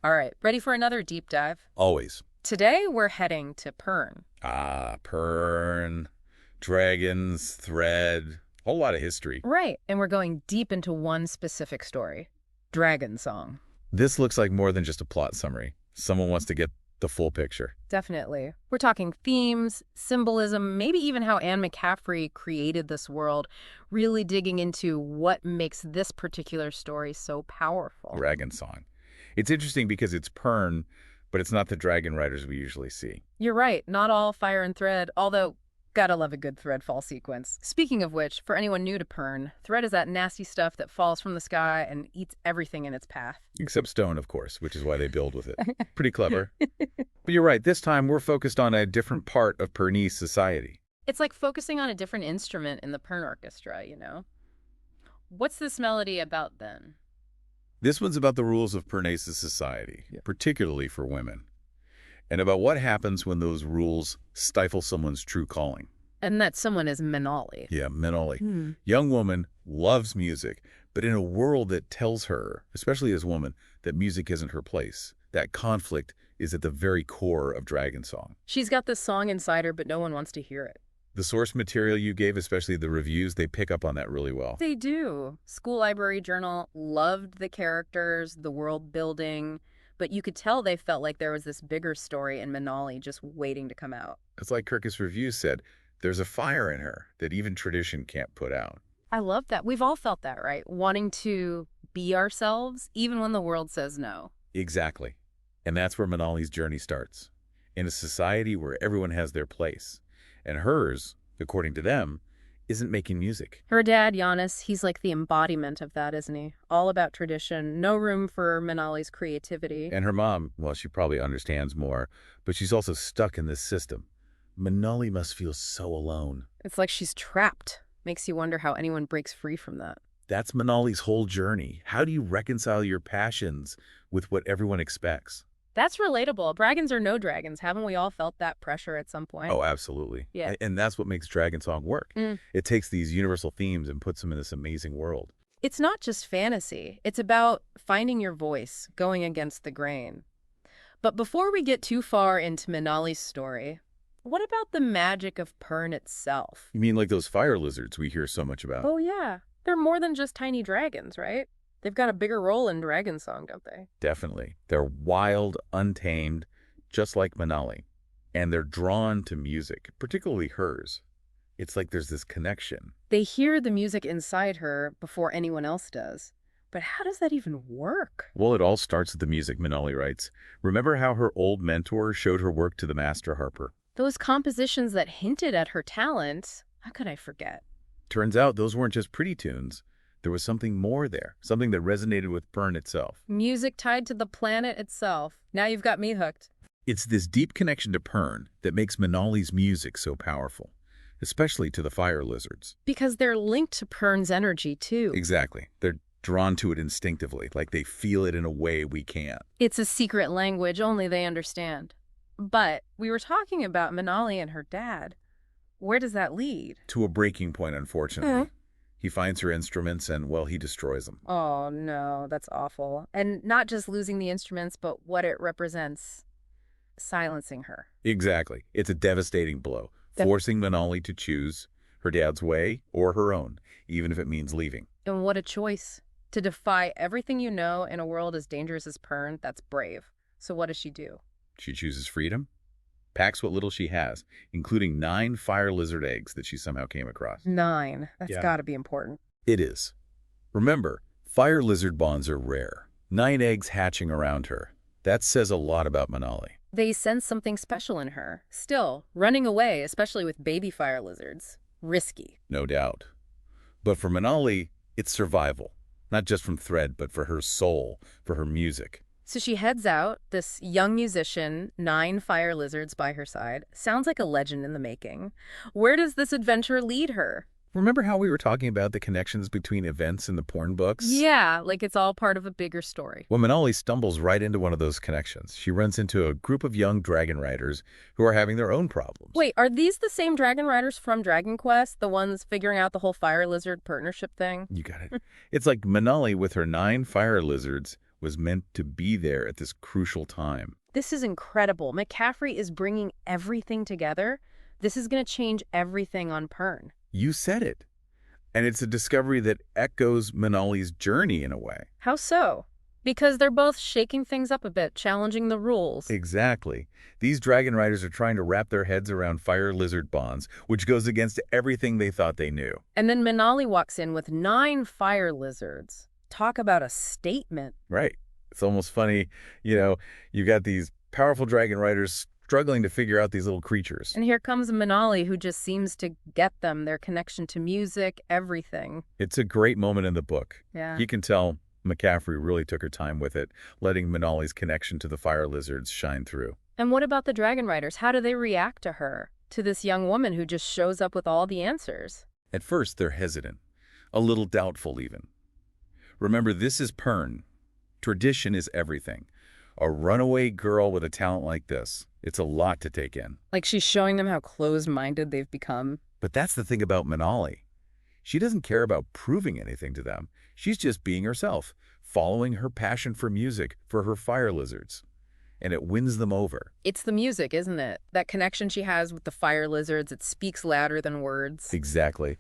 All right, ready for another deep dive? Always. Today we're heading to Pern. Ah, Pern, dragons, thread, whole lot of history. Right, and we're going deep into one specific story, Dragonsong. This looks like more than just a plot summary. Someone wants to get the full picture. Definitely. We're talking themes, symbolism, maybe even how Anne McCaffrey created this world, really digging into what makes this particular story so powerful. Dragonsong. It's interesting because it's Pern, but it's not the dragon riders we usually see. You're right, not all fire and thread, although gotta love a good thread fall sequence. Speaking of which, for anyone new to Pern, thread is that nasty stuff that falls from the sky and eats everything in its path. Except stone, of course, which is why they build with it. Pretty clever. But you're right, this time we're focused on a different part of Pernese society. It's like focusing on a different instrument in the Pern Orchestra, What's this melody about then? This one's about the rules of Pernese society, particularly for women, and about what happens when those rules stifle someone's true calling. And that someone is Menolly. Yeah, Menolly. Young woman, loves music, but in a world that tells her, especially as a woman, that music isn't her place. That conflict is at the very core of Dragonsong. She's got this song inside her, but no one wants to hear it. The source material you gave, especially the reviews, they pick up on that really well. They do. School Library Journal loved the characters, the world building, but you could tell they felt like there was this bigger story in Menolly just waiting to come out. It's like Kirkus Review said, there's a fire in her that even tradition can't put out. I love that. We've all felt that, right? Wanting to be ourselves, even when the world says no. Exactly. And that's where Menolly's journey starts. In a society where everyone has their place. And hers, according to them, isn't making music. Her dad, Giannis, he's like the embodiment of that, isn't he? All about tradition, no room for Menolly's creativity. And her mom, well, she probably understands more, but she's also stuck in this system. Menolly must feel so alone. It's like she's trapped. Makes you wonder how anyone breaks free from that. That's Menolly's whole journey. How do you reconcile your passions with what everyone expects? That's relatable. Dragons or no dragons, haven't we all felt that pressure at some point? Oh, absolutely. Yeah. And that's what makes Dragonsong work. It takes these universal themes and puts them in this amazing world. It's not just fantasy. It's about finding your voice, going against the grain. But before we get too far into Menolly's story, what about the magic of Pern itself? You mean like those fire lizards we hear so much about? Oh, yeah. They're more than just tiny dragons, right? They've got a bigger role in Dragonsong, don't they? Definitely. They're wild, untamed, just like Menolly. And they're drawn to music, particularly hers. It's like there's this connection. They hear the music inside her before anyone else does. But how does that even work? Well, it all starts with the music, Menolly writes. Remember how her old mentor showed her work to the master Harper? Those compositions that hinted at her talent, how could I forget? Turns out those weren't just pretty tunes. There was something more there, something that resonated with Pern itself. Music tied to the planet itself. Now you've got me hooked. It's this deep connection to Pern that makes Menolly's music so powerful, especially to the fire lizards. Because they're linked to Pern's energy, too. Exactly. They're drawn to it instinctively, like they feel it in a way we can't. It's a secret language only they understand. But we were talking about Menolly and her dad. Where does that lead? To a breaking point, unfortunately. He finds her instruments and, well, he destroys them. Oh, no, that's awful. And not just losing the instruments, but what it represents. Silencing her. Exactly. It's a devastating blow, forcing Menolly to choose her dad's way or her own, even if it means leaving. And what a choice. To defy everything you know in a world as dangerous as Pern, that's brave. So what does she do? She chooses freedom, packs what little she has, including 9 fire lizard eggs that she somehow came across. 9. That's gotta be important. It is. Remember, fire lizard bonds are rare. 9 eggs hatching around her. That says a lot about Menolly. They sense something special in her. Still, running away, especially with baby fire lizards, risky. No doubt. But for Menolly, it's survival. Not just from thread, but for her soul, for her music. So she heads out, this young musician, 9 fire lizards by her side. Sounds like a legend in the making. Where does this adventure lead her? Remember how we were talking about the connections between events in the porn books? Yeah, like it's all part of a bigger story. Well, Menolly stumbles right into one of those connections. She runs into a group of young dragon riders who are having their own problems. Wait, are these the same dragon riders from Dragon Quest? The ones figuring out the whole fire lizard partnership thing? You got it. It's like Menolly with her 9 fire lizards was meant to be there at this crucial time. This is incredible. McCaffrey is bringing everything together. This is going to change everything on Pern. You said it. And it's a discovery that echoes Menolly's journey in a way. How so? Because they're both shaking things up a bit, challenging the rules. Exactly. These dragon riders are trying to wrap their heads around fire lizard bonds, which goes against everything they thought they knew. And then Menolly walks in with 9 fire lizards. Talk about a statement. Right. It's almost funny, you got these powerful dragon riders struggling to figure out these little creatures. And here comes Menolly, who just seems to get them, their connection to music, everything. It's a great moment in the book. Yeah. You can tell McCaffrey really took her time with it, letting Menolly's connection to the fire lizards shine through. And what about the dragon riders? How do they react to her? To this young woman who just shows up with all the answers? At first, they're hesitant, a little doubtful even. Remember, this is Pern. Tradition is everything. A runaway girl with a talent like this, it's a lot to take in. Like she's showing them how closed-minded they've become. But that's the thing about Menolly. She doesn't care about proving anything to them. She's just being herself, following her passion for music, for her fire lizards. And it wins them over. It's the music, isn't it? That connection she has with the fire lizards, it speaks louder than words. Exactly.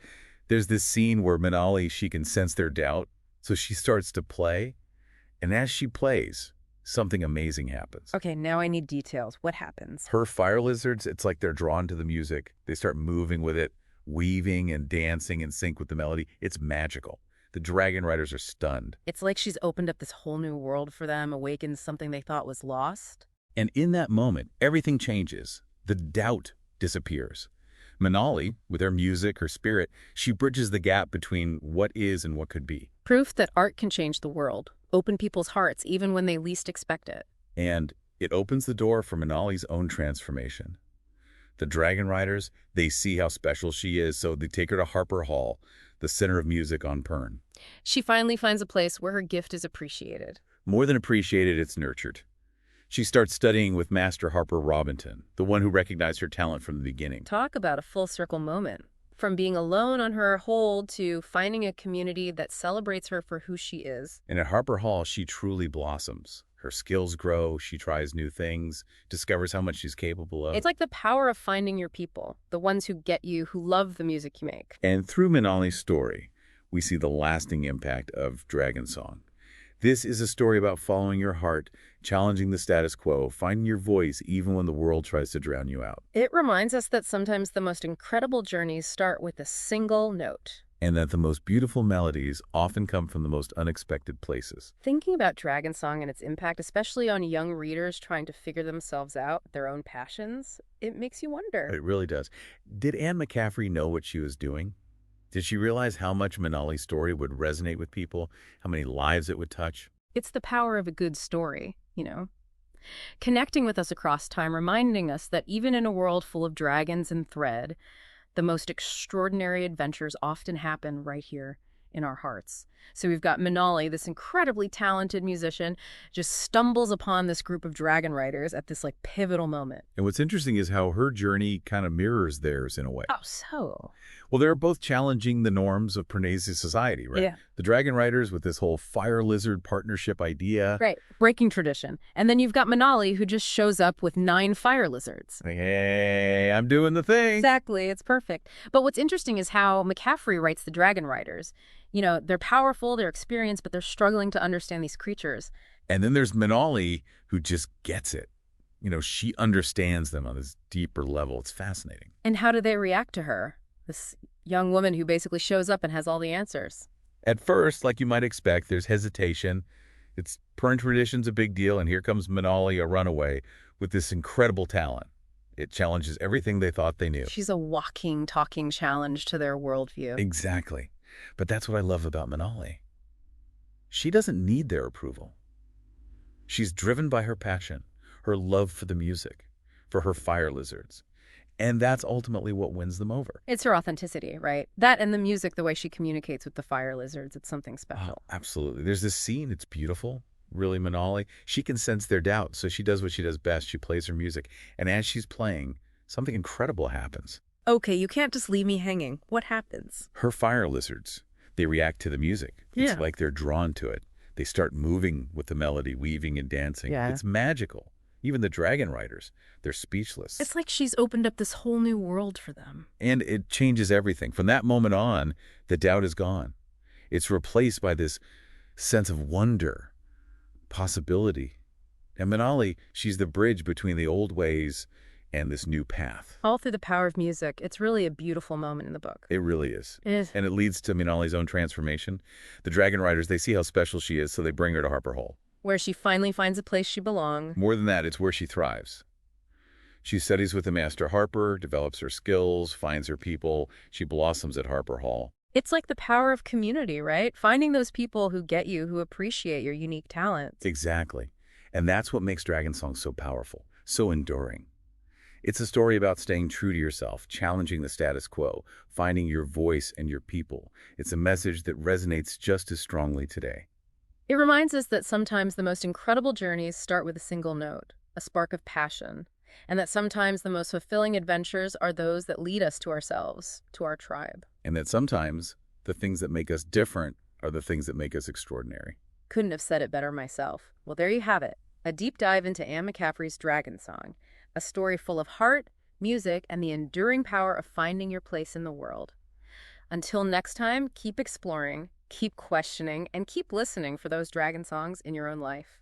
There's this scene where Menolly, she can sense their doubt, so she starts to play. And as she plays, something amazing happens. Okay, now I need details. What happens? Her fire lizards, it's like they're drawn to the music. They start moving with it, weaving and dancing in sync with the melody. It's magical. The dragon riders are stunned. It's like she's opened up this whole new world for them, awakened something they thought was lost. And in that moment, everything changes. The doubt disappears. Menolly, with her music, her spirit, she bridges the gap between what is and what could be. Proof that art can change the world, open people's hearts even when they least expect it. And it opens the door for Menolly's own transformation. The dragon riders, they see how special she is, so they take her to Harper Hall, the center of music on Pern. She finally finds a place where her gift is appreciated. More than appreciated, it's nurtured. She starts studying with Master Harper Robinson, the one who recognized her talent from the beginning. Talk about a full circle moment. From being alone on her hold to finding a community that celebrates her for who she is. And at Harper Hall, she truly blossoms. Her skills grow, she tries new things, discovers how much she's capable of. It's like the power of finding your people, the ones who get you, who love the music you make. And through Menolly's story, we see the lasting impact of Dragonsong. This is a story about following your heart, challenging the status quo, finding your voice even when the world tries to drown you out. It reminds us that sometimes the most incredible journeys start with a single note. And that the most beautiful melodies often come from the most unexpected places. Thinking about Dragonsong and its impact, especially on young readers trying to figure themselves out, their own passions, it makes you wonder. It really does. Did Anne McCaffrey know what she was doing? Did she realize how much Menolly's story would resonate with people, how many lives it would touch? It's the power of a good story, connecting with us across time, reminding us that even in a world full of dragons and thread, the most extraordinary adventures often happen right here in our hearts. So we've got Menolly, this incredibly talented musician, just stumbles upon this group of dragon riders at this pivotal moment. And what's interesting is how her journey kind of mirrors theirs in a way. Oh, so? Well, they're both challenging the norms of Pernese society, right? Yeah. The dragon riders with this whole fire lizard partnership idea. Right, breaking tradition. And then you've got Menolly, who just shows up with 9 fire lizards. Hey, I'm doing the thing. Exactly, it's perfect. But what's interesting is how McCaffrey writes the dragon riders. They're powerful, they're experienced, but they're struggling to understand these creatures. And then there's Menolly, who just gets it. She understands them on this deeper level. It's fascinating. And how do they react to her? This young woman who basically shows up and has all the answers. At first, like you might expect, there's hesitation. It's Pern tradition's a big deal, and here comes Menolly, a runaway, with this incredible talent. It challenges everything they thought they knew. She's a walking, talking challenge to their worldview. Exactly. But that's what I love about Menolly. She doesn't need their approval. She's driven by her passion, her love for the music, for her fire lizards. And that's ultimately what wins them over. It's her authenticity, right? That and the music, the way she communicates with the fire lizards, it's something special. Oh, absolutely. There's this scene, it's beautiful, really Menolly. She can sense their doubt, so she does what she does best. She plays her music. And as she's playing, something incredible happens. Okay, you can't just leave me hanging. What happens? Her fire lizards, they react to the music. Yeah. It's like they're drawn to it. They start moving with the melody, weaving and dancing. Yeah. It's magical. Even the Dragonriders, they're speechless. It's like she's opened up this whole new world for them. And it changes everything. From that moment on, the doubt is gone. It's replaced by this sense of wonder, possibility. And Menolly, she's the bridge between the old ways and this new path. All through the power of music. It's really a beautiful moment in the book. It really is. It is. And it leads to Menolly's own transformation. The Dragonriders, they see how special she is, so they bring her to Harper Hall. Where she finally finds a place she belongs. More than that, it's where she thrives. She studies with the Master Harper, develops her skills, finds her people. She blossoms at Harper Hall. It's like the power of community, right? Finding those people who get you, who appreciate your unique talents. Exactly. And that's what makes Dragonsong so powerful, so enduring. It's a story about staying true to yourself, challenging the status quo, finding your voice and your people. It's a message that resonates just as strongly today. It reminds us that sometimes the most incredible journeys start with a single note, a spark of passion, and that sometimes the most fulfilling adventures are those that lead us to ourselves, to our tribe. And that sometimes the things that make us different are the things that make us extraordinary. Couldn't have said it better myself. Well, there you have it, a deep dive into Anne McCaffrey's Dragonsong, a story full of heart, music, and the enduring power of finding your place in the world. Until next time, keep exploring, keep questioning, and keep listening for those dragon songs in your own life.